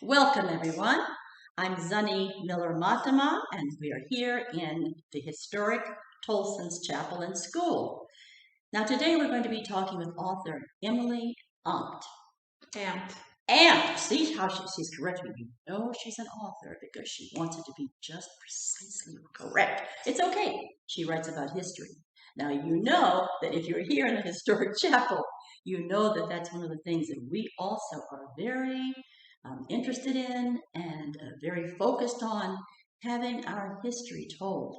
Welcome, everyone. I'm ZSun-nee Miller Matema, and we are here in the historic Tolson's Chapel and School. Now, today we're going to be talking with author Emilie Amt. Amt. See how she's correcting me. No, she's an author because she wants it to be just precisely correct. It's okay. She writes about history. Now, you know that if you're here in the historic chapel, you know that that's one of the things that we also are very interested in and very focused on having our history told.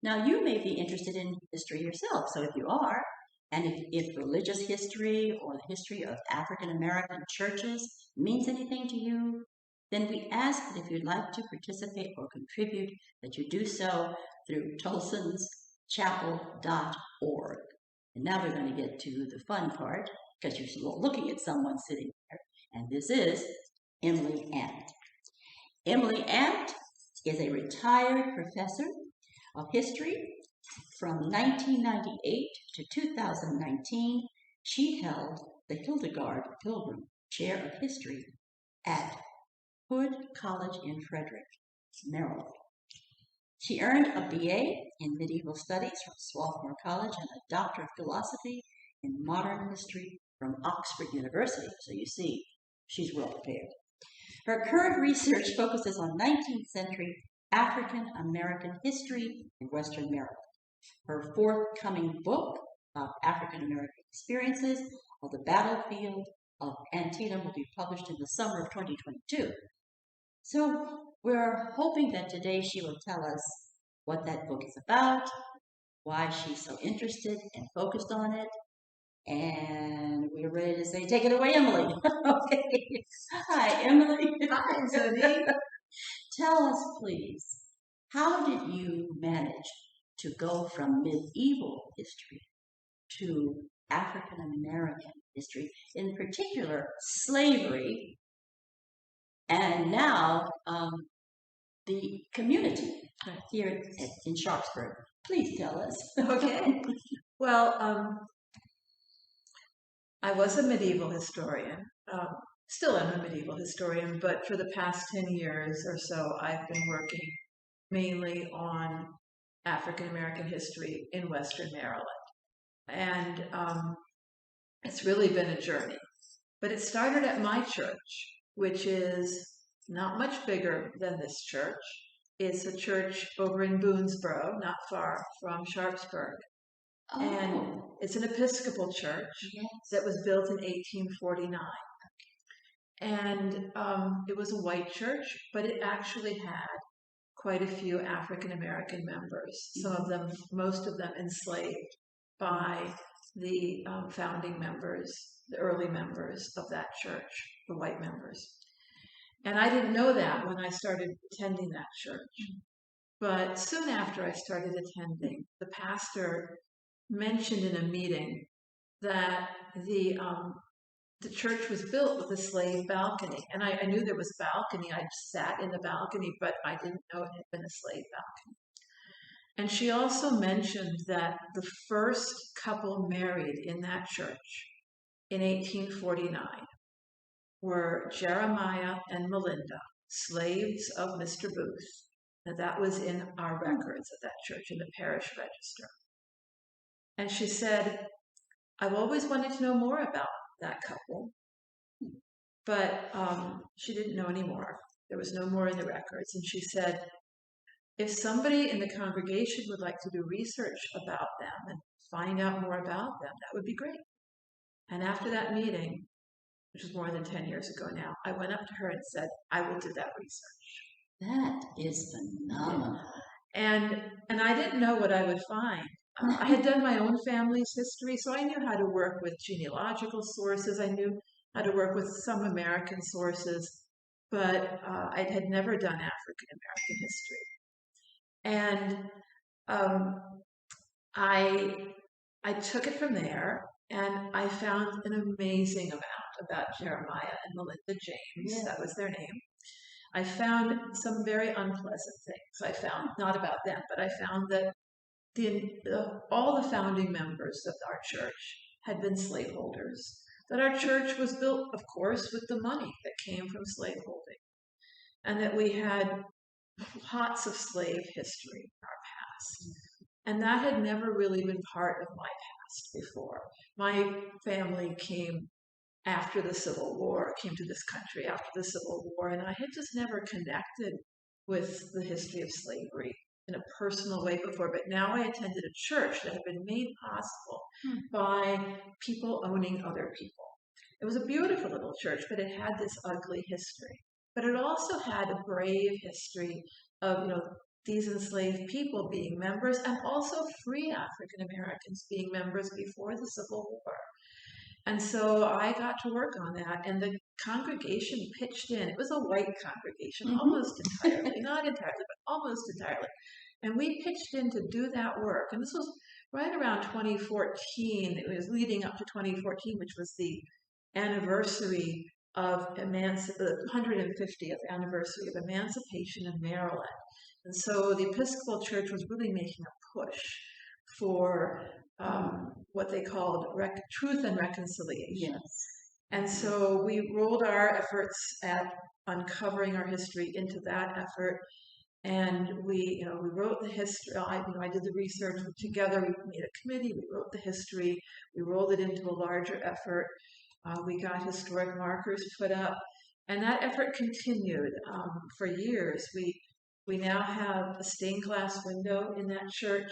Now, you may be interested in history yourself, so if you are, and if religious history or the history of African American churches means anything to you, then we ask that if you'd like to participate or contribute, that you do so through tolsonschapel.org. And now we're going to get to the fun part, because you're looking at someone sitting there, and this is Emilie Amt. Emilie Amt is a retired professor of history. From 1998 to 2019, she held the Hildegard Pilgrim Chair of History at Hood College in Frederick, Maryland. She earned a BA in Medieval Studies from Swarthmore College and a Doctor of Philosophy in Modern History from Oxford University. So you see, she's well prepared. Her current research focuses on 19th century African American history in Western Maryland. Her forthcoming book of African American experiences of the battlefield of Antietam will be published in the summer of 2022. So we're hoping that today she will tell us what that book is about, why she's so interested and focused on it, and we're ready to say, take it away, Emilie. Okay. Hi, Emilie. Hi, ZSun-nee. Tell us, please, how did you manage to go from medieval history to African American history, in particular slavery, and now the community here in Sharpsburg? Please tell us. Okay. Well, I was a medieval historian, still am a medieval historian, but for the past 10 years or so, I've been working mainly on African American history in Western Maryland. And it's really been a journey. But it started at my church, which is not much bigger than this church. It's a church over in Boonesboro, not far from Sharpsburg. Oh. And it's an Episcopal church that was built in 1849. And it was a white church, but it actually had quite a few African American members, some of them, most of them enslaved by the founding members, the early members of that church, the white members. And I didn't know that when I started attending that church. But soon after I started attending, the pastor mentioned in a meeting that the church was built with a slave balcony. And I knew there was a balcony. I sat in the balcony, but I didn't know it had been a slave balcony. And she also mentioned that the first couple married in that church in 1849 were Jeremiah and Melinda, slaves of Mr. Booth. And that was in our records at that church, in the parish register. And she said, I've always wanted to know more about that couple, but she didn't know any more. There was no more in the records. And she said, if somebody in the congregation would like to do research about them and find out more about them, that would be great. And after that meeting, which was more than 10 years ago now, I went up to her and said, I will do that research. That is phenomenal. And I didn't know what I would find. I had done my own family's history, so I knew how to work with genealogical sources. I knew how to work with some American sources, but I had never done African American history. And I took it from there, and I found an amazing amount about Jeremiah and Melinda James. Yeah. That was their name. I found some very unpleasant things. I found, not about them, but I found that all the founding members of our church had been slaveholders. That our church was built, of course, with the money that came from slaveholding. and that we had lots of slave history in our past. And that had never really been part of my past before. My family came after the Civil War, came to this country after the Civil War, and I had just never connected with the history of slavery in a personal way before. But now I attended a church that had been made possible by people owning other people. It was a beautiful little church, but it had this ugly history. But it also had a brave history of, these enslaved people being members, and also free African Americans being members before the Civil War. And so I got to work on that, and the congregation pitched in. It was a white congregation, almost entirely, not entirely, but almost entirely. And we pitched in to do that work. And this was right around 2014. It was leading up to 2014, which was the anniversary of the 150th anniversary of emancipation in Maryland. And so the Episcopal Church was really making a push for what they called truth and reconciliation. Yes. And so we rolled our efforts at uncovering our history into that effort. And we wrote the history. I did the research together. We made a committee. We wrote the history. We rolled it into a larger effort. We got historic markers put up, and that effort continued for years. We now have a stained glass window in that church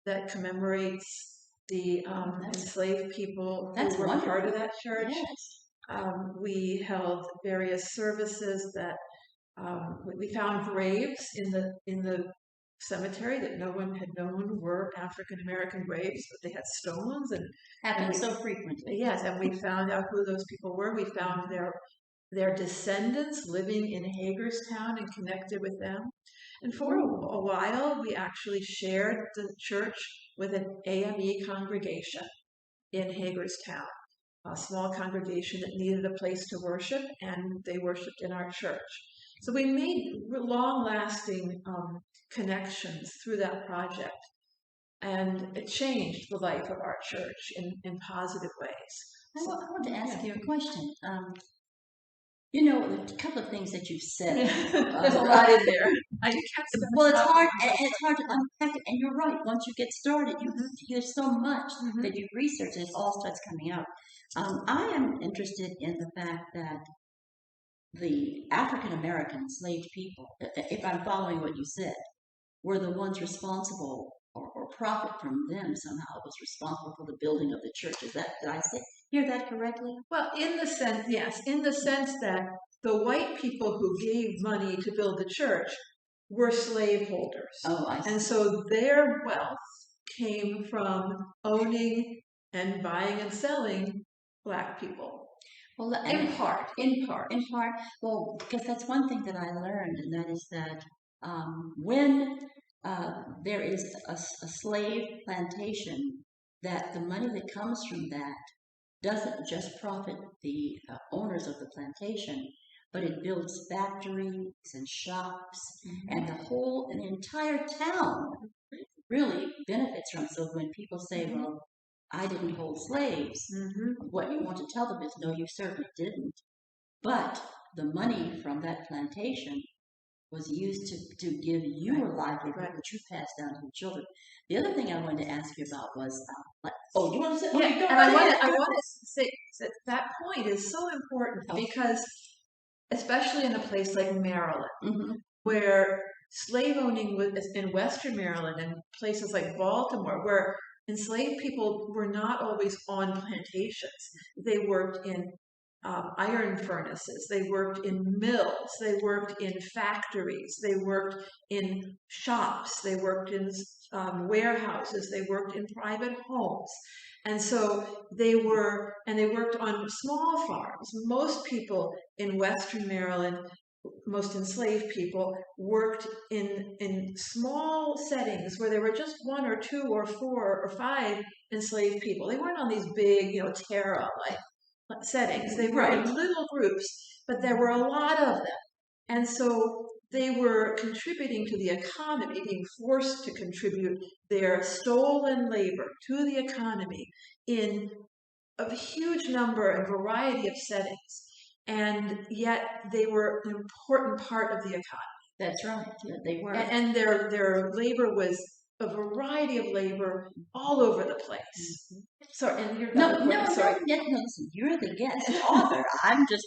that commemorates the enslaved people who were part of that church. Yes. We held various services that we found graves in the cemetery that no one had known were African American graves, but they had stones and happens so frequently. Yes, and we found out who those people were. We found their descendants living in Hagerstown and connected with them. And for a while, we actually shared the church with an AME congregation in Hagerstown, a small congregation that needed a place to worship, and they worshiped in our church. So we made long-lasting connections through that project, and it changed the life of our church in positive ways. I want to ask you a question. A couple of things that you've said. There's a lot in there. Well, it's hard. It's hard to unpack it. And you're right. Once you get started, there's so much that you've researched, and it all starts coming out. I am interested in the fact that the African American enslaved people, if I'm following what you said, were the ones responsible, or profit from them somehow was responsible for the building of the church. Did I hear that correctly? Well, yes, in the sense that the white people who gave money to build the church were slaveholders. Oh, I see. And so their wealth came from owning and buying and selling Black people. Well, in part. Well, because that's one thing that I learned, and that is that when there is a slave plantation, that the money that comes from that doesn't just profit the owners of the plantation, but it builds factories and shops, and the entire town really benefits from it. So when people say, well, I didn't hold slaves, what you want to tell them is, no, you certainly didn't. But the money from that plantation was used to give you a livelihood that you passed down to your children. The other thing I wanted to ask you about was, you want to say? Yeah, and I want to say that point is so important because, especially in a place like Maryland, where slave owning was in Western Maryland and places like Baltimore, where enslaved people were not always on plantations. They worked in iron furnaces, they worked in mills, they worked in factories, they worked in shops, they worked in warehouses, they worked in private homes. And so they worked on small farms. Most people in Western Maryland, most enslaved people, worked in small settings where there were just one or two or four or five enslaved people. They weren't on these big, Tara-like settings. They were in little groups, but there were a lot of them. And so they were contributing to the economy, being forced to contribute their stolen labor to the economy in a huge number and variety of settings. and yet they were an important part of the economy. That's right. Yeah, they were. And their labor was a variety of labor all over the place. Sorry, and you're No, sorry. listen, you're the guest author. I'm just,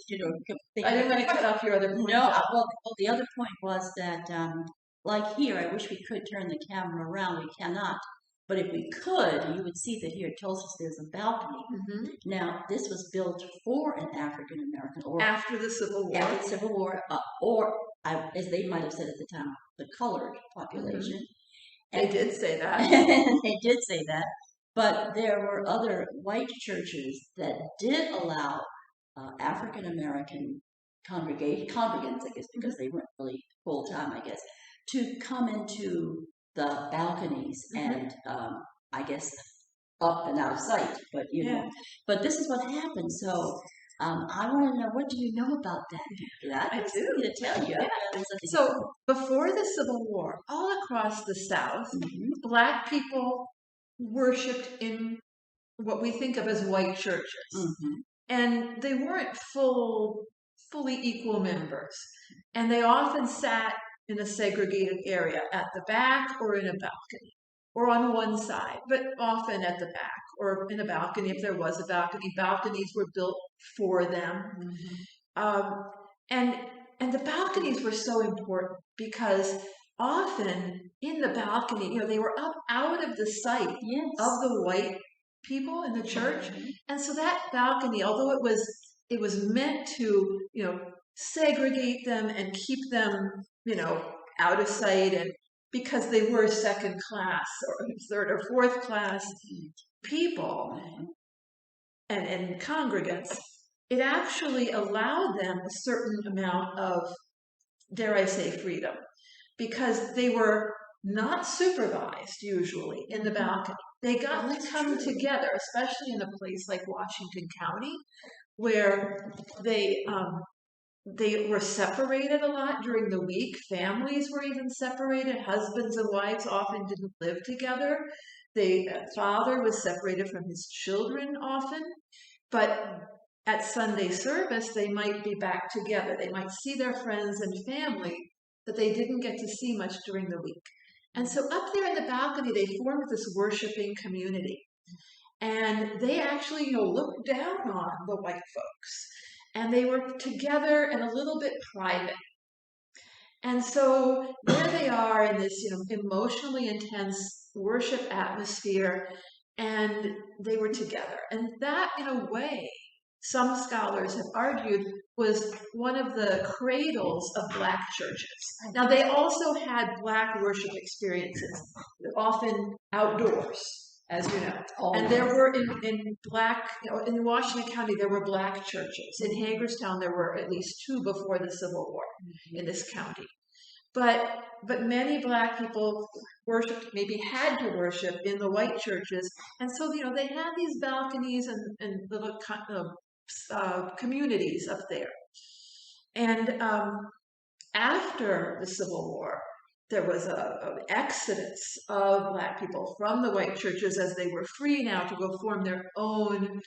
I didn't want to cut off your other point. No, well, the other point was that, like here, I wish we could turn the camera around. We cannot. But if we could, you would see that here it tells us there's a balcony. Mm-hmm. Now, this was built for an African American, or after the Civil War. After the Civil War, or as they might have said at the time, the colored population. Mm-hmm. And they did say that. They did say that. But there were other white churches that did allow African American congregants, I guess, because they weren't really full time, I guess, to come into the balconies and I guess up and out of sight. But know, but this is what happened. So I want to know, what do you know about that? I do. To tell you. Yeah. So before the Civil War, all across the South, Black people worshipped in what we think of as white churches. And they weren't fully equal members. And they often sat in a segregated area at the back or in a balcony or on one side, but often at the back or in a balcony if there was a balcony. Balconies were built for them. And the balconies were so important because often in the balcony, they were up out of the sight of the white people in the church. And so that balcony, although it was meant to, segregate them and keep them, out of sight, and because they were second class or third or fourth class people and congregants, it actually allowed them a certain amount of, dare I say, freedom, because they were not supervised usually in the balcony. They got to come together, especially in a place like Washington County, where they were separated a lot during the week. Families were even separated. Husbands and wives often didn't live together. The father was separated from his children often, but at Sunday service, they might be back together. They might see their friends and family that they didn't get to see much during the week. And so up there in the balcony, they formed this worshiping community. And they actually, looked down on the white folks. And they were together and a little bit private. And so there they are in this, emotionally intense worship atmosphere, and they were together. And that, in a way, some scholars have argued, was one of the cradles of Black churches. Now, they also had Black worship experiences, often outdoors, as you know. And there were in Black, in Washington County, there were Black churches. In Hagerstown, there were at least 2 before the Civil War in this county. But many Black people worshipped, maybe had to worship in the white churches. And so, they had these balconies and little communities up there. And after the Civil War, there was an exodus of Black people from the white churches as they were free now to go form their own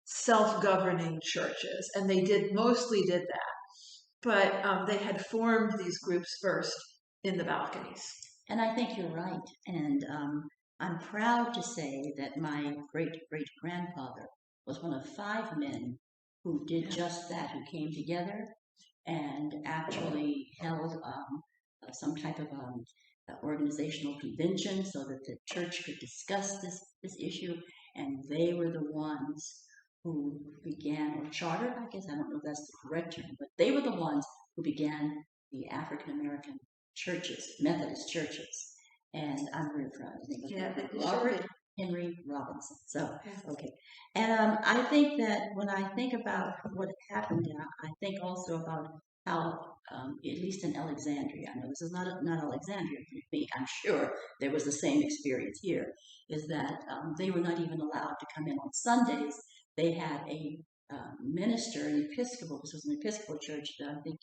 self-governing churches. And they mostly did that. But they had formed these groups first in the balconies. And I think you're right. And I'm proud to say that my great-great-grandfather was one of 5 men who did just that, who came together and actually held some type of organizational convention so that the church could discuss this issue. And they were the ones who began, or chartered, I guess, I don't know if that's the correct term, but they were the ones who began the African American churches, Methodist churches. And I'm very proud of them. Robert Henry Robinson. So, okay. And I think that when I think about what happened, I think also about how, at least in Alexandria, I know this is not Alexandria for me, I'm sure there was the same experience here, is that they were not even allowed to come in on Sundays. They had a minister, this was an Episcopal church, I think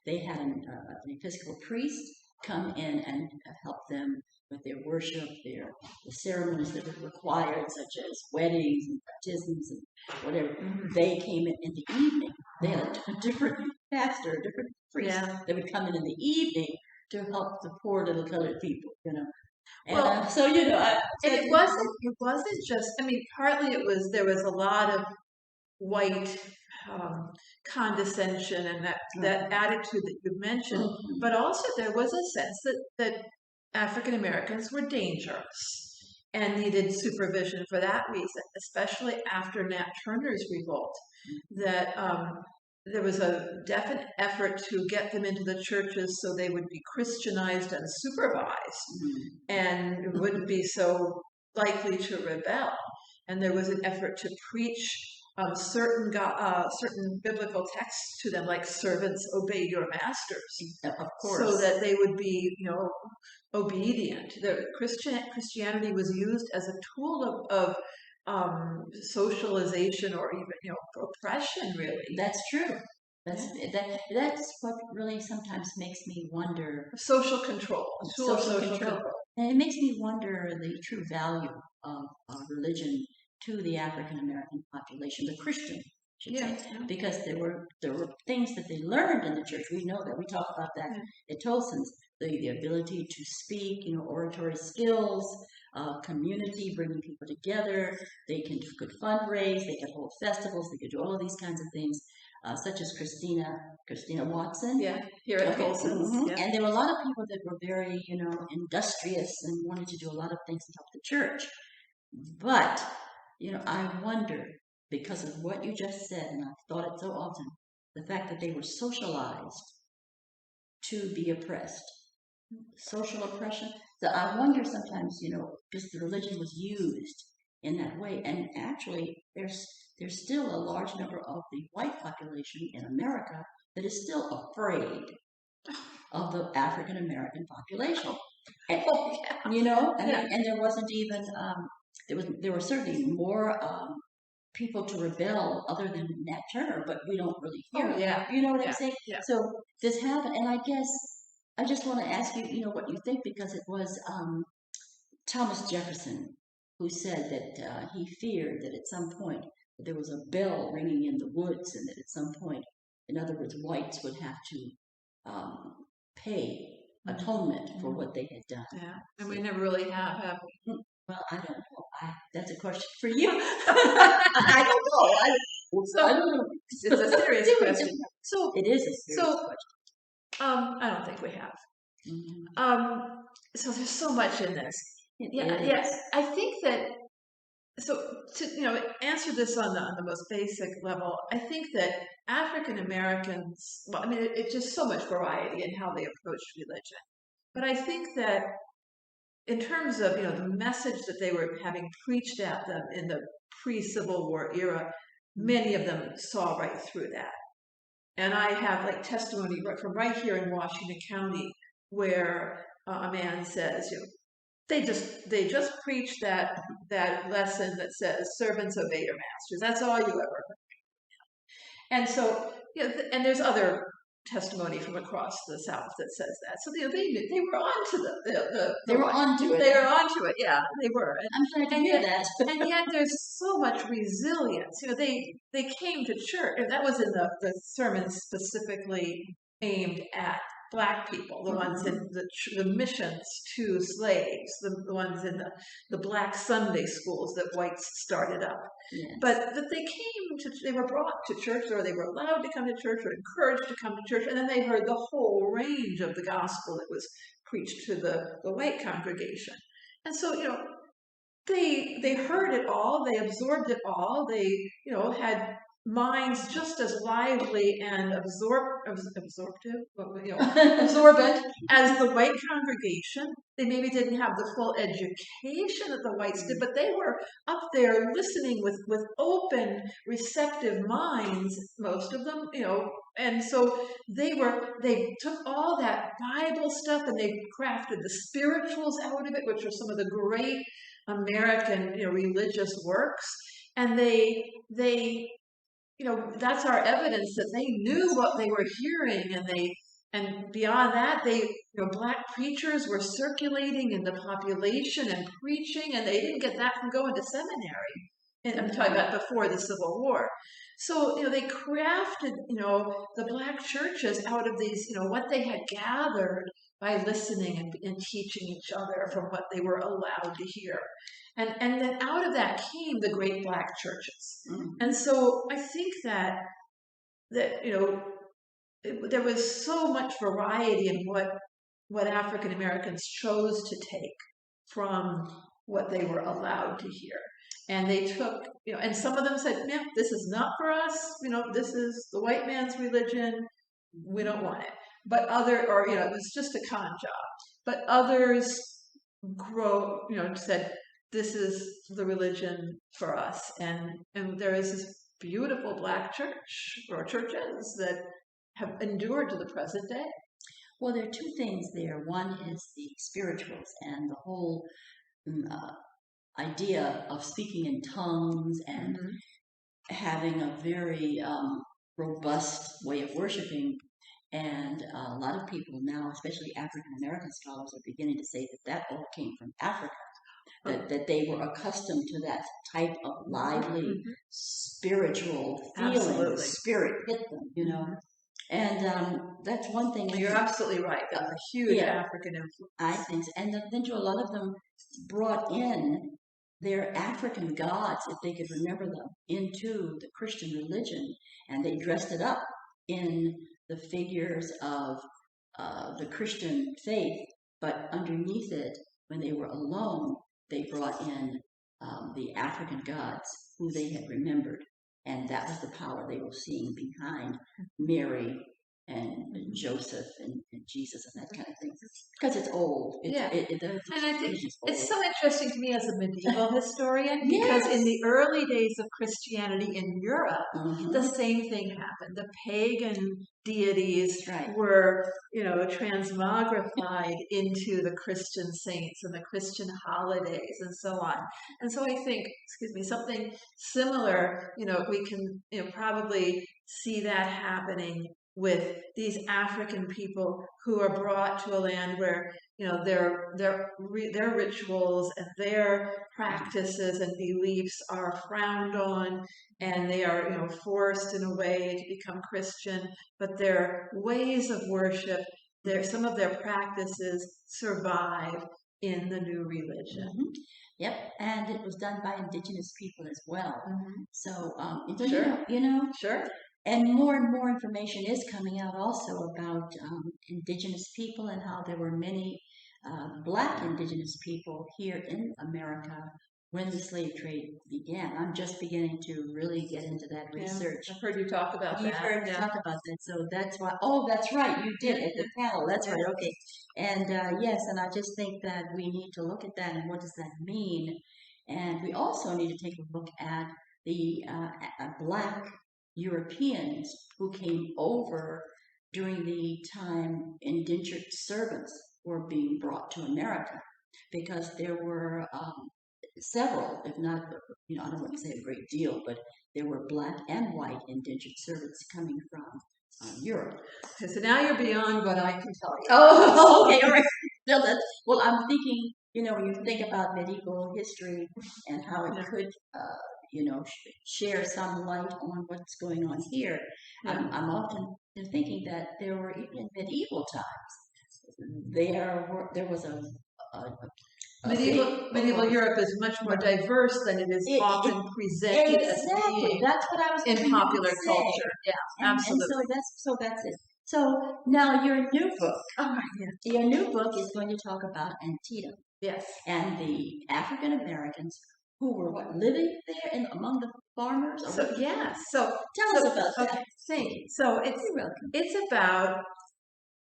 they had an Episcopal priest, come in and help them with their worship, the ceremonies that were required, such as weddings and baptisms and whatever. They came in the evening. They had a different pastor, a different priest that would come in the evening to help the poor little colored people, And so and it wasn't just. I mean, partly there was a lot of white condescension and that attitude that you mentioned, but also there was a sense that African Americans were dangerous and needed supervision for that reason, especially after Nat Turner's revolt. That there was a definite effort to get them into the churches so they would be Christianized and supervised and wouldn't be so likely to rebel. And there was an effort to preach certain biblical texts to them, like "Servants, obey your masters," of course, so that they would be, obedient. The Christianity was used as a tool of socialization or even oppression. Really, that's true. That's what really sometimes makes me wonder. Social control, social control. And it makes me wonder the true value of religion to the African American population, the Christian, should say, because there were things that they learned in the church. We know that. We talk about that at Tolson's, the ability to speak, oratory skills, community, bringing people together. They could fundraise, they could hold festivals, they could do all of these kinds of things, such as Christina Watson. Here at Tolson's. And there were a lot of people that were very, industrious and wanted to do a lot of things to help the church. But I wonder, because of what you just said, and I've thought it so often, the fact that they were socialized to be oppressed, social oppression. So I wonder sometimes, because the religion was used in that way, and actually there's still a large number of the white population in America that is still afraid of the African American population. And, and there wasn't even there were certainly more people to rebel other than Nat Turner, but we don't really hear it. You know what I'm saying? Yeah. So this happened, and I guess I just want to ask you, what you think, because it was Thomas Jefferson who said that he feared that at some point there was a bell ringing in the woods, and that at some point, in other words, whites would have to pay atonement for what they had done. Yeah, and we never really have we? Well, I don't know. That's a question for you. I don't know. I don't know. It's a serious question. So it is a serious question. I don't think we have. So there's so much in this. Yes. I think that. So to answer this on the most basic level, I think that African Americans. Well, I mean, it's just so much variety in how they approach religion, but I think that in terms of the message that they were having preached at them in the pre-Civil War era, many of them saw right through that. And I have testimony from right here in Washington County where a man says, they just preached that lesson that says servants obey your masters. That's all you ever heard. And so and there's other testimony from across the South that says that. So they were onto they were onto it. They were onto it. Yeah, they were. I'm glad to hear that. And yet there's so much resilience. They came to church, and that was in the sermon specifically aimed at Black people, the ones in the missions to slaves, the ones in the Black Sunday schools that whites started up. Yes. But that they were brought to church, or they were allowed to come to church, or encouraged to come to church, and then they heard the whole range of the gospel that was preached to the white congregation. And so, they heard it all, they absorbed it all, they, had minds just as lively and absorbent as the white congregation. They maybe didn't have the full education that the whites did, but they were up there listening with open, receptive minds, most of them, and so they took all that Bible stuff and they crafted the spirituals out of it, which are some of the great American, religious works, and they that's our evidence that they knew what they were hearing, and and beyond that, Black preachers were circulating in the population and preaching, and they didn't get that from going to seminary. And I'm talking about before the Civil War. So, they crafted, the Black churches out of these, what they had gathered by listening and teaching each other from what they were allowed to hear. And then out of that came the great Black churches. Mm-hmm. And so I think that there was so much variety in what African Americans chose to take from what they were allowed to hear. And they took, and some of them said, no, this is not for us. This is the white man's religion. We don't want it. But it was just a con job. But others said, this is the religion for us. And there is this beautiful Black church or churches that have endured to the present day. Well, there are two things there. One is the spirituals and the whole idea of speaking in tongues and having a very robust way of worshiping. And a lot of people now, especially African American scholars, are beginning to say that all came from Africa. That they were accustomed to that type of lively spiritual feeling. Absolutely. The spirit hit them, And that's one thing. You're absolutely right. That's a huge African influence. I think so. And then a lot of them brought in their African gods, if they could remember them, into the Christian religion, and they dressed it up in the figures of the Christian faith, but underneath it, when they were alone, they brought in the African gods who they had remembered, and that was the power they were seeing behind Mary and Joseph and Jesus and that kind of thing, because it's old. And I think it's so interesting to me as a medieval historian, because in the early days of Christianity in Europe, the same thing happened. The pagan deities were, transmogrified into the Christian saints and the Christian holidays and so on. And so I think, something similar, we can probably see that happening with these African people who are brought to a land where their rituals and their practices and beliefs are frowned on, and they are forced in a way to become Christian, but their ways of worship, some of their practices survive in the new religion. Yep, and it was done by indigenous people as well. So, Sure. And more information is coming out also about indigenous people and how there were many Black indigenous people here in America when the slave trade began. I'm just beginning to really get into that research. I've heard you talk about that. You've heard me talk about that, so that's why. Oh, that's right, you did at the panel. That's right. Okay, and yes, and I just think that we need to look at that and what does that mean, and we also need to take a look at the Black Europeans who came over during the time indentured servants were being brought to America, because there were several, if not, I don't want to say a great deal, but there were Black and white indentured servants coming from Europe. Okay, so now you're beyond what I can tell you. Oh, okay, all right. Well, I'm thinking, when you think about medieval history and how it could share some light on what's going on here. I'm often thinking that there were, even in medieval times, there was a medieval Europe is much more diverse than it is often presented as being. That's what I was in popular culture. Yeah, absolutely. And so that's it. So now your new book. Your new book is going to talk about Antietam. Yes. And the African Americans who were living there among the farmers. So tell us about that. Thank you. So it's about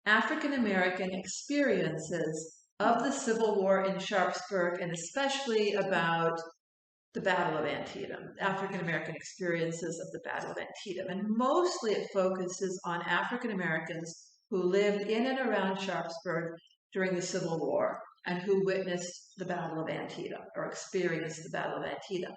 African American experiences of the Civil War in Sharpsburg, and especially about the Battle of Antietam, African American experiences of the Battle of Antietam. And mostly it focuses on African Americans who lived in and around Sharpsburg during the Civil War and who witnessed the Battle of Antietam or experienced the Battle of Antietam.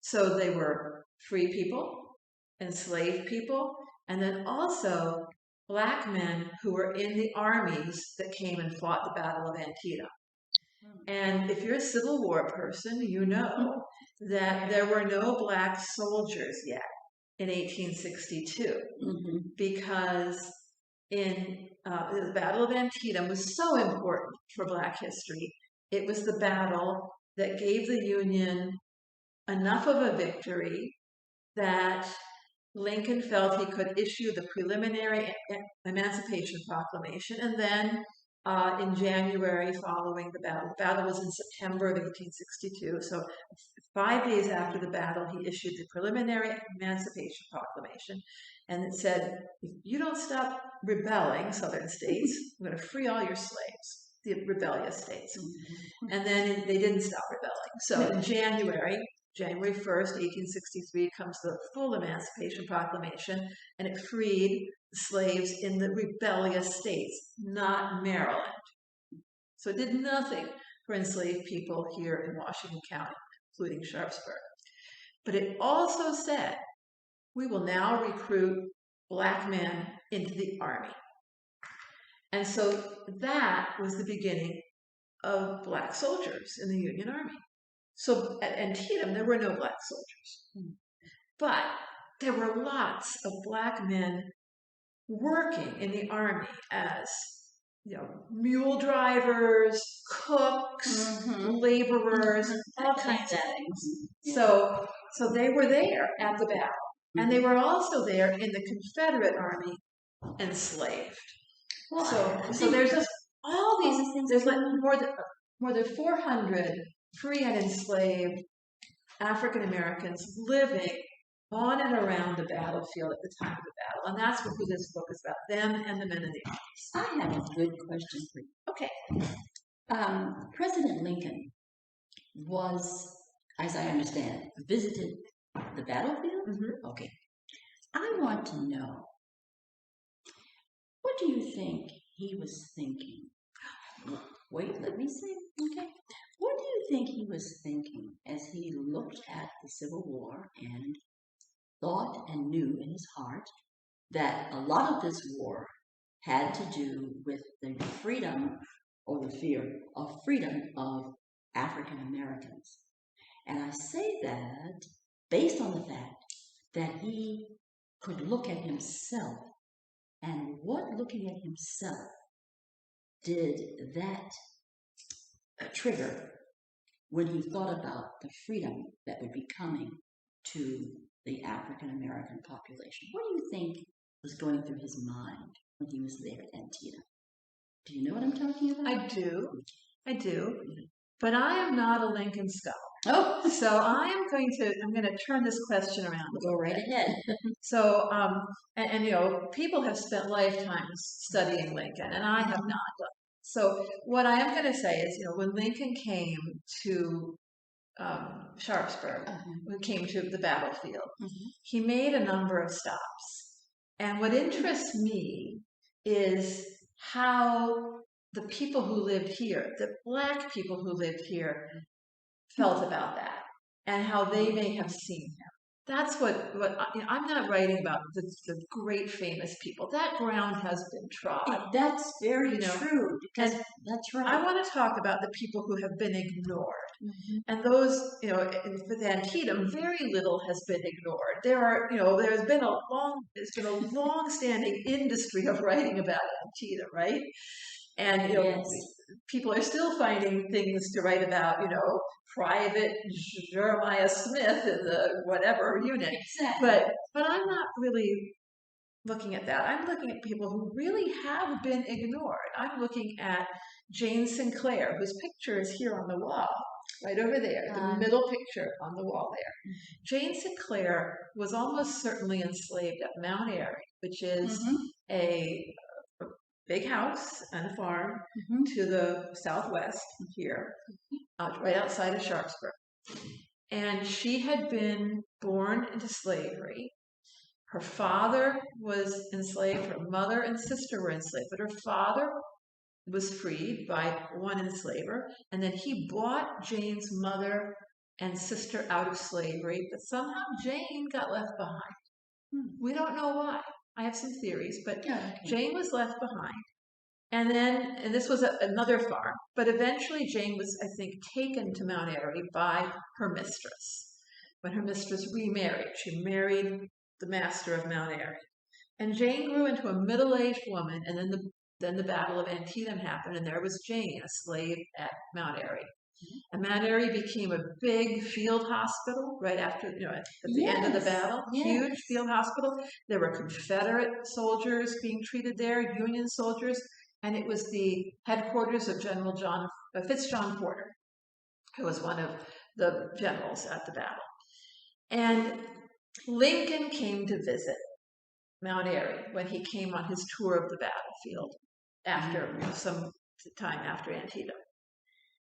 So they were free people, enslaved people, and then also black men who were in the armies that came and fought the Battle of Antietam. And if you're a Civil War person, you know that there were no black soldiers yet in 1862 because in the Battle of Antietam was so important for black history. It was the battle that gave the Union enough of a victory that Lincoln felt he could issue the preliminary Emancipation Proclamation, and then in January following the battle was in September of 1862, so 5 days after the battle, he issued the preliminary Emancipation Proclamation, and it said, if you don't stop rebelling, Southern states, I'm going to free all your slaves, the rebellious states. And then they didn't stop rebelling. So in January 1st, 1863, comes the full Emancipation Proclamation, and it freed slaves in the rebellious states, not Maryland. So it did nothing for enslaved people here in Washington County, including Sharpsburg. But it also said, we will now recruit black men into the army. And so that was the beginning of black soldiers in the Union Army. So at Antietam, there were no black soldiers. But there were lots of black men working in the army as mule drivers, cooks, laborers, all kinds of things. So they were there at the battle. And they were also there in the Confederate Army enslaved. Well, so there's just all these things. There's like more than 400 free and enslaved African Americans living on and around the battlefield at the time of the battle. And that's who this book is about, them and the men in the armies. I have a good question for you. Okay. President Lincoln was, as I understand, visited the battlefield? Okay. I want to know, what do you think he was thinking? Wait, let me see. Okay. What do you think he was thinking as he looked at the Civil War and thought and knew in his heart that a lot of this war had to do with the freedom or the fear of freedom of African Americans? And I say that based on the fact that he could look at himself, and what looking at himself did that trigger when he thought about the freedom that would be coming to the African American population. What do you think was going through his mind when he was there at Antietam? Do you know what I'm talking about? I do. But I am not a Lincoln scholar. Oh, so I'm going to turn this question around. Go right ahead. So, people have spent lifetimes studying Lincoln, and I have not. So what I am going to say is, when Lincoln came to Sharpsburg, when he came to the battlefield, he made a number of stops. And what interests me is how the people who lived here, the black people who lived here, felt about that and how they may have seen him. That's what I'm not writing about the great famous people. That ground has been trod. That's very true. Because that's right. I want to talk about the people who have been ignored. And those, with Antietam, very little has been ignored. There's been a long-standing industry of writing about Antietam, right? And people are still finding things to write about, Private Jeremiah Smith in the whatever unit. Exactly. But I'm not really looking at that. I'm looking at people who really have been ignored. I'm looking at Jane Sinclair, whose picture is here on the wall, right over there, the middle picture on the wall there. Jane Sinclair was almost certainly enslaved at Mount Airy, which is a big house and a farm to the southwest here, right outside of Sharpsburg. And she had been born into slavery. Her father was enslaved, her mother and sister were enslaved, but her father was freed by one enslaver, and then he bought Jane's mother and sister out of slavery, but somehow Jane got left behind. We don't know why. I have some theories, but Yeah, okay. Jane was left behind. And then, and this was another farm, but eventually Jane was, I think, taken to Mount Airy by her mistress. When her mistress remarried, she married the master of Mount Airy. And Jane grew into a middle-aged woman, and then the Battle of Antietam happened, and there was Jane, a slave at Mount Airy. And Mount Airy became a big field hospital right after, at the end of the battle. Yes. Huge field hospital. There were Confederate soldiers being treated there, Union soldiers, and it was the headquarters of General John Porter, who was one of the generals at the battle. And Lincoln came to visit Mount Airy when he came on his tour of the battlefield after some time after Antietam.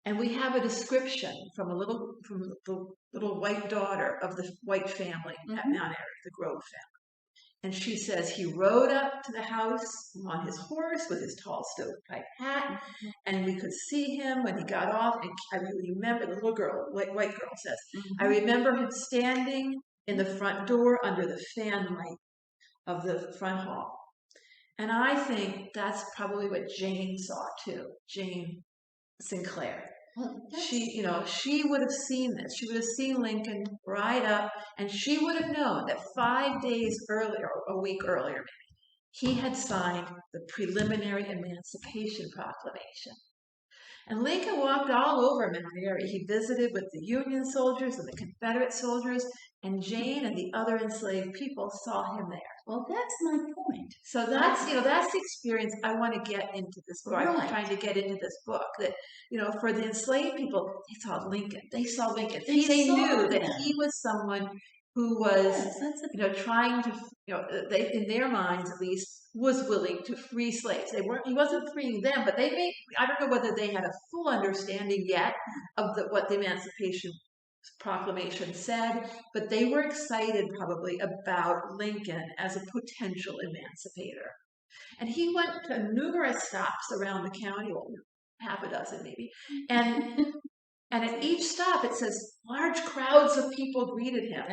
And we have a description from the little white daughter of the white family at Mount Airy, the Grove family. And she says he rode up to the house on his horse with his tall stovepipe hat, and we could see him when he got off. And I remember the little girl, white girl says, I remember him standing in the front door under the fanlight of the front hall. And I think that's probably what Jane saw too, Jane Sinclair. She would have seen this. She would have seen Lincoln ride up, and she would have known that 5 days earlier, a week earlier, he had signed the preliminary Emancipation Proclamation. And Lincoln walked all over Mount Airy. He visited with the Union soldiers and the Confederate soldiers, and Jane and the other enslaved people saw him there. Well, that's my point. So that's the experience I want to get into this book. Right. I'm trying to get into this book that, for the enslaved people, they saw Lincoln. They saw Lincoln. They knew that he was someone who was, trying to, they, in their minds at least, was willing to free slaves. He wasn't freeing them, but I don't know whether they had a full understanding yet of what the Emancipation Proclamation said, but they were excited probably about Lincoln as a potential emancipator. And he went to numerous stops around the county, well, half a dozen maybe, and at each stop it says large crowds of people greeted him.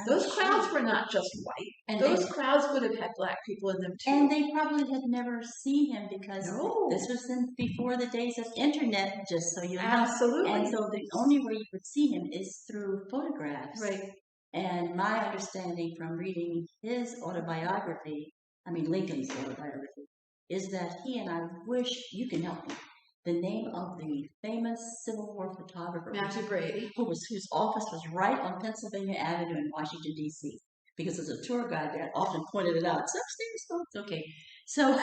Those crowds were not just white. And those crowds would have had black people in them too. And they probably had never seen him because this was before the days of internet, just so you know. Absolutely. And so the only way you could see him is through photographs. Right. And my understanding from reading his autobiography, Lincoln's autobiography, is that he, and I wish you can help me, the name of the famous Civil War photographer, Matthew Brady, whose office was right on Pennsylvania Avenue in Washington, D.C., because as a tour guide there, I often pointed it out. It's upstairs, folks. Okay. So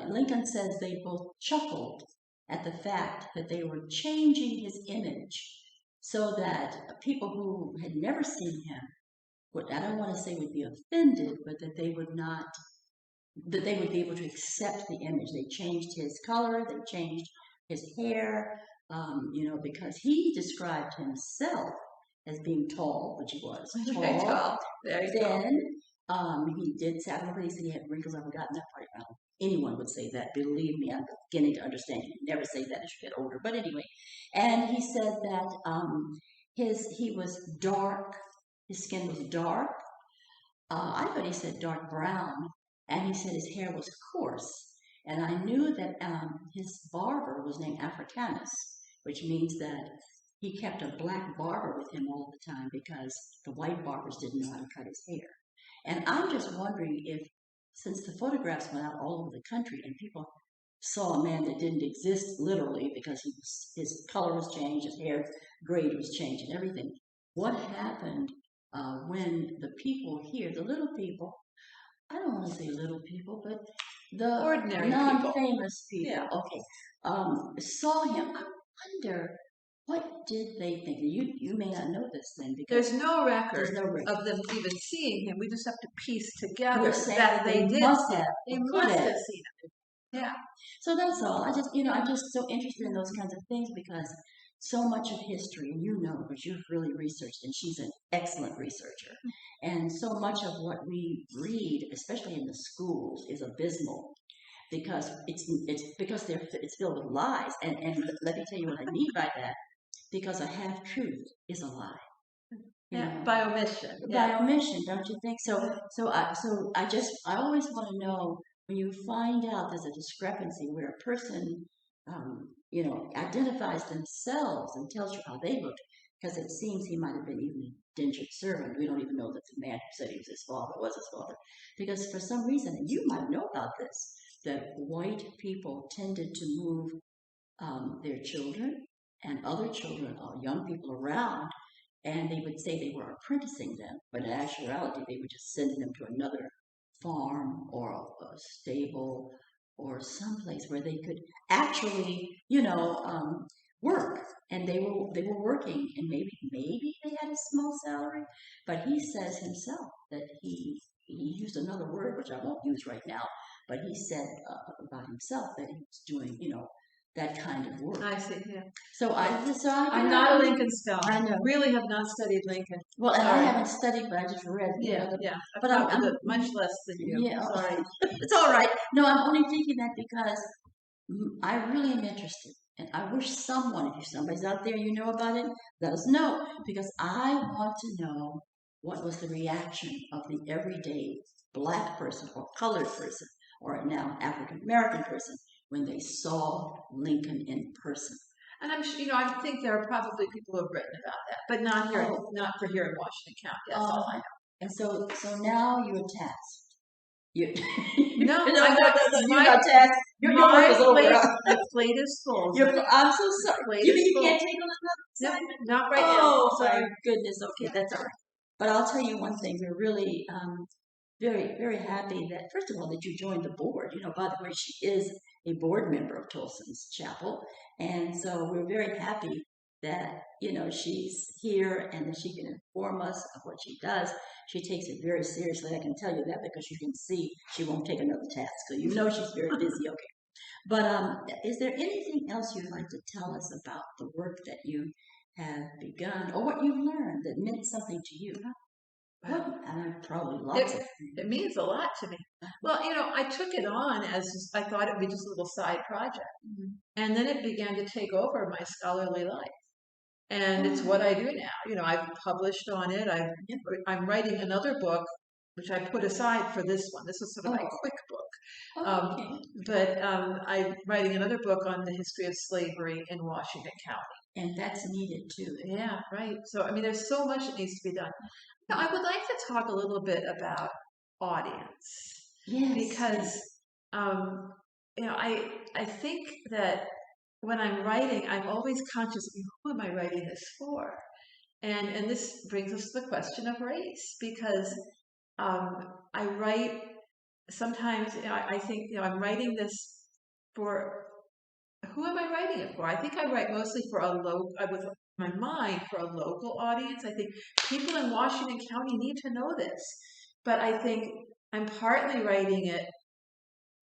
Lincoln says they both chuckled at the fact that they were changing his image so that people who had never seen him I don't want to say would be offended, but that they would be able to accept the image. They changed his color, they changed his hair, because he described himself as being tall, which he was tall. Very tall. Very then he did say, I remember he said he had wrinkles. I've forgotten that part. Well, anyone would say that. Believe me, I'm beginning to understand. You never say that as you get older. But anyway, and he said that he was dark. His skin was dark. I thought he said dark brown. And he said his hair was coarse. And I knew that his barber was named Africanus, which means that he kept a black barber with him all the time because the white barbers didn't know how to cut his hair. And I'm just wondering if, since the photographs went out all over the country and people saw a man that didn't exist literally because his color was changed, his hair grade was changed and everything, what happened when the people here, the little people, I don't want to say little people, but the ordinary non-famous people, saw him. I wonder, what did they think? You may not know this thing because there's no record of them even seeing him. We just have to piece together that they did. Must have. They must have seen him. Yeah. So that's all. I'm just so interested in those kinds of things because so much of history, and because you've really researched, and she's an excellent researcher, and so much of what we read, especially in the schools, is abysmal because it's filled with lies. And let me tell you what I mean by that. Because a half truth is a lie. by omission. By omission, don't you think? I always want to know when you find out there's a discrepancy where a person, identifies themselves and tells you how they look, because it seems he might have been even an indentured servant. We don't even know that the man who said he was his father was his father, because for some reason, and you might know about this, that white people tended to move their children and other children or young people around, and they would say they were apprenticing them, but in actuality, they were just sending them to another farm or a stable or someplace where they could actually, work. And they were working, and maybe they had a small salary, but he says himself that he used another word which I won't use right now, but he said about himself that he was doing, that kind of work. I see. Yeah. I'm not a Lincoln scholar. I know. Really have not studied Lincoln. Well, and I haven't studied, but I just read. Yeah. But I'm much less than you. Yeah. Sorry. It's all right. No, I'm only thinking that because I really am interested, and I wish if somebody's out there, about it, let us know, because I want to know what was the reaction of the everyday Black person or colored person or now African American person when they saw Lincoln in person. And I'm sure, I think there are probably people who have written about that, but not here, not for here in Washington County. That's all I know. And so now you're tasked. No, you're not tasked. My plate is full. I'm so sorry. You can't take another assignment? No, not right now. Oh, my goodness. Okay, that's all right. But I'll tell you one thing. We're really very, very happy that, first of all, that you joined the board. By the way, she is a board member of Tolson's Chapel. And so we're very happy that, she's here and that she can inform us of what she does. She takes it very seriously. I can tell you that because you can see she won't take another task. So she's very busy. Okay. But is there anything else you'd like to tell us about the work that you have begun or what you've learned that meant something to you? Well, probably lots of things. It means a lot to me. Well, I took it on as I thought it would be just a little side project. Mm-hmm. And then it began to take over my scholarly life. And it's what I do now. I've published on it. I'm writing another book, which I put aside for this one. This is sort of my quick book. Okay. But I'm writing another book on the history of slavery in Washington County. And that's needed too. Yeah, right. So, there's so much that needs to be done. Now, I would like to talk a little bit about audience. Yes. Because, I think that when I'm writing, I'm always conscious of who am I writing this for? And this brings us to the question of race, because I write sometimes, I think, I'm writing this for, who am I writing it for? I think I write mostly for with my mind for a local audience. I think people in Washington County need to know this, but I think I'm partly writing it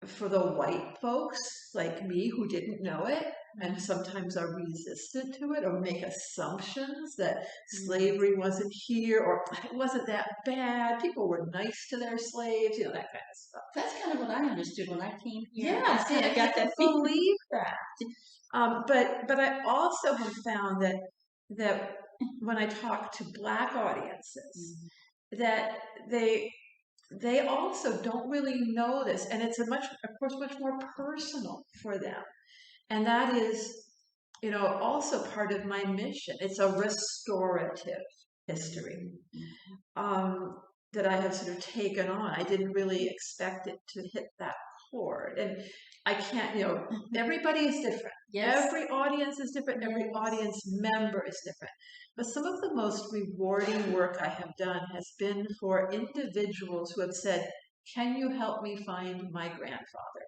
for the white folks like me who didn't know it and sometimes are resistant to it or make assumptions that slavery wasn't here or it wasn't that bad. People were nice to their slaves, that kind of stuff. That's kind of what I understood when I came here. Yeah, I got that believe that. But I also have found that when I talk to Black audiences, that they also don't really know this, and it's much more personal for them. And that is, also part of my mission. It's a restorative history that I have sort of taken on. I didn't really expect it to hit that chord. And I can't, everybody is different. Yes. Every audience is different. Every audience member is different. But some of the most rewarding work I have done has been for individuals who have said, can you help me find my grandfather?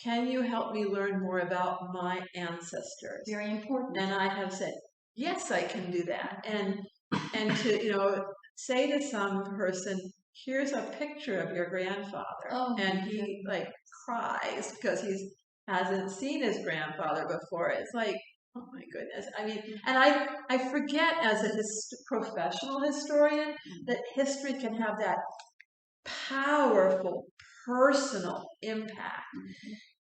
Can you help me learn more about my ancestors? Very important. And I have said, yes, I can do that. And to, say to some person, here's a picture of your grandfather. Oh, and he cries because he hasn't seen his grandfather before. It's like, oh my goodness. And I forget as a professional historian that history can have that powerful personal impact.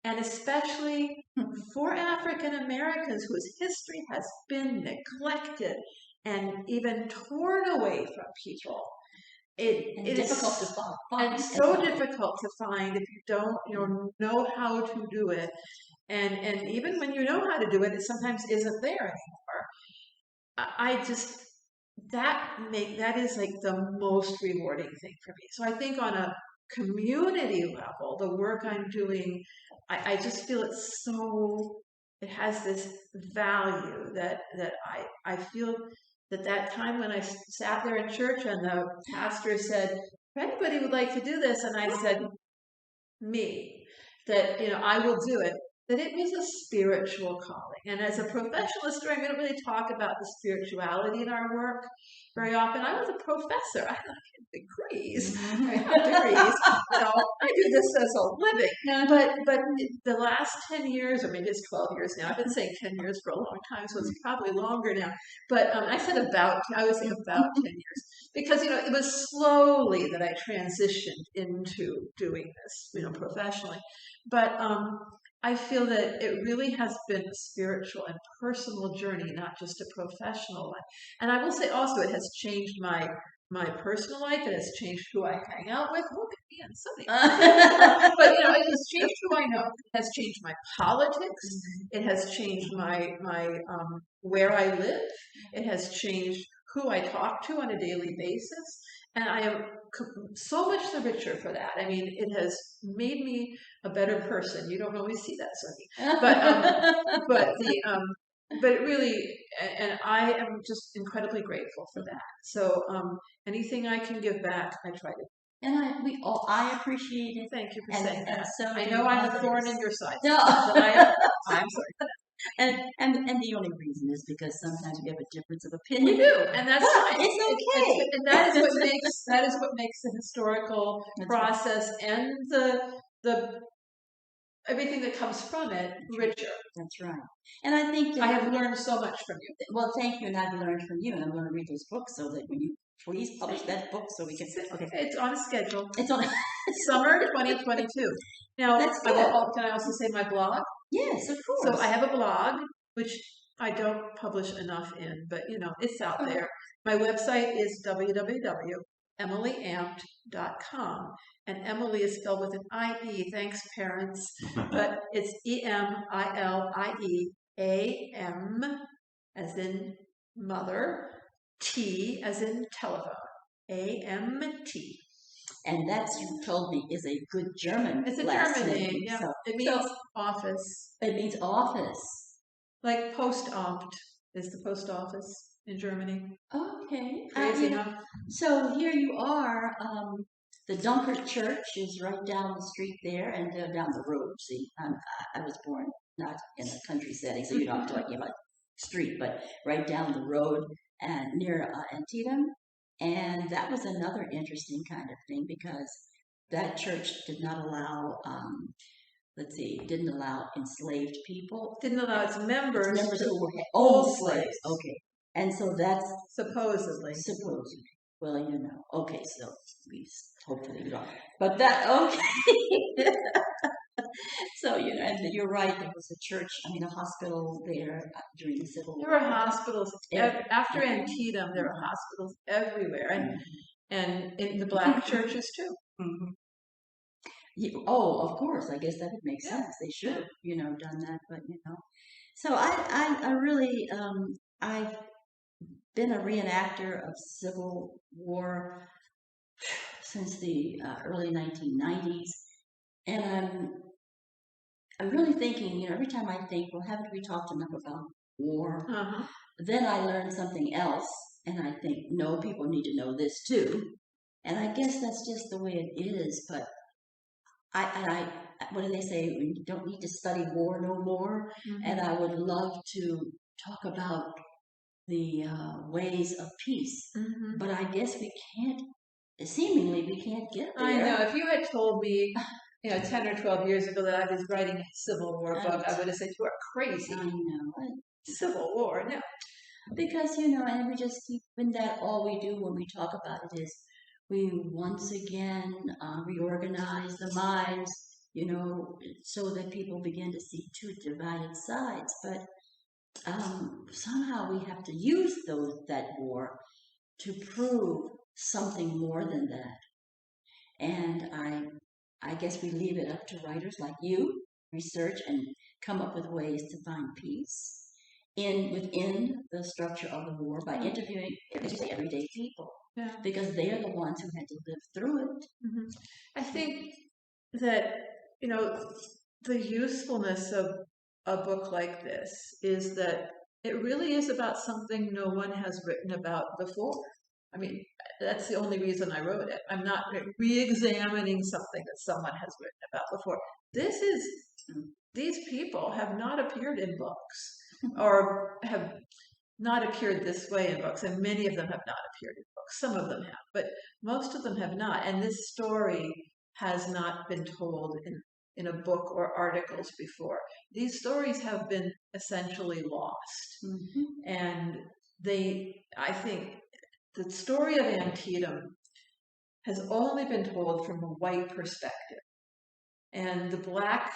And especially for African Americans whose history has been neglected and even torn away from people. And It difficult to is find and as so well. difficult to find if you don't know how to do it, and even when you know how to do it, it sometimes isn't there anymore. I just that is like the most rewarding thing for me. So I think on a community level, the work I'm doing, I just feel it's so it has this value that I feel that time when I sat there in church and the pastor said, if anybody would like to do this, and I said, me, that I will do it, that it was a spiritual calling. And as a professional historian, we don't really talk about the spirituality in our work very often. I was a professor. I have degrees. I have degrees. I do this as a living. But the last 10 years, or maybe it's 12 years now, I've been saying 10 years for a long time, so it's probably longer now. But I would say about 10 years. Because, it was slowly that I transitioned into doing this, professionally. But I feel that it really has been a spiritual and personal journey, not just a professional life. And I will say also, it has changed my personal life. It has changed who I hang out with. Look at me on Sunday. But it has changed who I know. It has changed my politics. It has changed my where I live. It has changed who I talk to on a daily basis. And I am so much the richer for that. I mean, it has made me a better person. You don't always see that, Sunny. But it really, and I am just incredibly grateful for that. So anything I can give back, I try to. And I appreciate it. Thank you for saying that. So I know I'm a thorn in your side. No. I'm sorry. And the only reason is because sometimes we have a difference of opinion. We do, and that's fine. It's okay. And that is what makes the historical process and the everything that comes from it richer. That's right. And I think I have learned so much from you. Well, thank you, and I've learned from you, and I'm going to read those books so that when you please publish that book so we can. Okay. It's on schedule. It's on summer 2022. Now, can I also say my blog? Yes, of course. So I have a blog, which I don't publish enough in, but it's out there. My website is www.emilieamt.com. And Emily is spelled with an I-E. Thanks, parents. But it's EMILIEAM, as in mother, T as in telephone, AMT. And that's, you told me, is a good German. It's a German name, yeah. So, it means office. It means office. Like Postamt is the post office in Germany. Okay. Crazy enough. So here you are. The Dunkert Church is right down the street there and down the road. See, I was born not in a country setting, so you're not talking about street, but right down the road and near Antietam. And that was another interesting kind of thing because that church did not allow, didn't allow enslaved people. Didn't allow its members who owned slaves. Okay. And so that's supposedly. Well, okay, so we hopefully don't. But that, okay. So, and you're right, there was a church, a hospital there during the Civil War. There were hospitals. After Antietam, there were hospitals everywhere. And in the black churches, too. Mm-hmm. Of course, I guess that would make sense. They should have, done that, but, So I really, I've been a reenactor of Civil War since the early 1990s, and I'm really thinking, every time I think, well, haven't we talked enough about war? Uh-huh. Then I learn something else, and I think, no, people need to know this too. And I guess that's just the way it is, but what do they say? We don't need to study war no more. Mm-hmm. And I would love to talk about the ways of peace. Mm-hmm. But I guess seemingly we can't get there. I know. If you had told me 10 or 12 years ago that I was writing a Civil War book, I would have said, you are crazy. I know. Civil War, no. Because, and we just keep, and that all we do when we talk about it is we once again reorganize the minds, so that people begin to see two divided sides. But somehow we have to use that war to prove something more than that. And I guess we leave it up to writers like you, research and come up with ways to find peace within the structure of the war by interviewing, as you say, everyday people. Yeah. Because they are the ones who had to live through it. Mm-hmm. I think that, the usefulness of a book like this is that it really is about something no one has written about before. I mean, that's the only reason I wrote it. I'm not re-examining something that someone has written about before. These people have not appeared in books or have not appeared this way in books, and many of them have not appeared in books. Some of them have, but most of them have not. And this story has not been told in a book or articles before. These stories have been essentially lost. Mm-hmm. And I think the story of Antietam has only been told from a white perspective. And the Black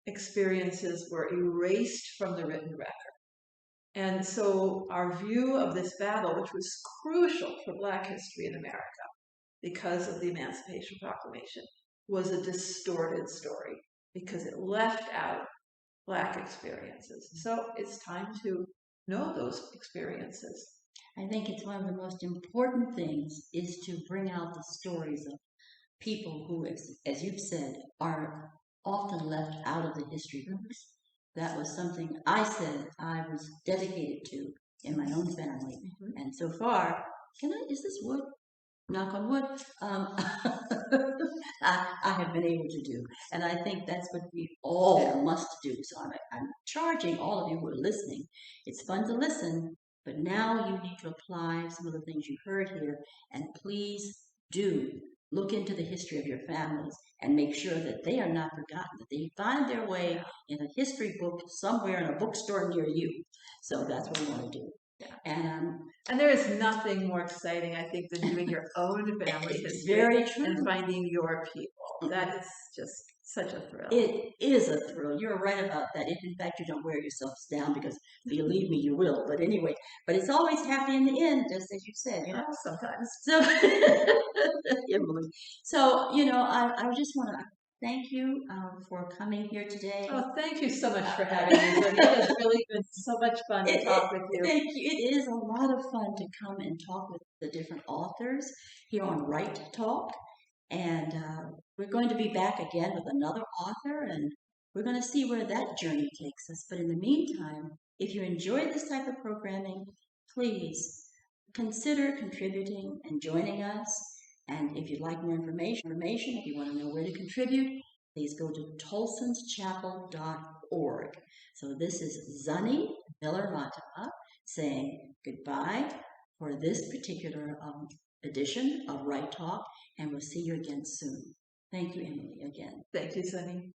experiences were erased from the written record. And so our view of this battle, which was crucial for Black history in America because of the Emancipation Proclamation, was a distorted story because it left out Black experiences. So it's time to know those experiences. I think it's one of the most important things is to bring out the stories of people who, as you've said, are often left out of the history books. That was something I said I was dedicated to in my own family. Mm-hmm. And so far, is this wood? Knock on wood. I have been able to do. And I think that's what we all must do. So I'm charging all of you who are listening. It's fun to listen, but now you need to apply some of the things you heard here. And please do look into the history of your families and make sure that they are not forgotten, that they find their way in a history book somewhere in a bookstore near you. So that's what we want to do. Yeah. And there is nothing more exciting, I think, than doing your own family history very true. And finding your people. That is just such a thrill. It is a thrill. You're right about that. If in fact you don't wear yourselves down, because believe me, you will. But anyway, but it's always happy in the end, just as you said. Sometimes. So, Emilie. So I just want to thank you for coming here today. Oh, thank you so much for having me. It has really been so much fun to talk with you. Thank you. It is a lot of fun to come and talk with the different authors here on Right Talk. And we're going to be back again with another author, and we're going to see where that journey takes us. But in the meantime, if you enjoy this type of programming, please consider contributing and joining us. And if you'd like more information, if you want to know where to contribute, please go to tolsonschapel.org. So this is ZSun-nee Miller Matema saying goodbye for this particular edition of Right Talk, and we'll see you again soon. Thank you, Emilie, again. Thank you, ZSun-nee.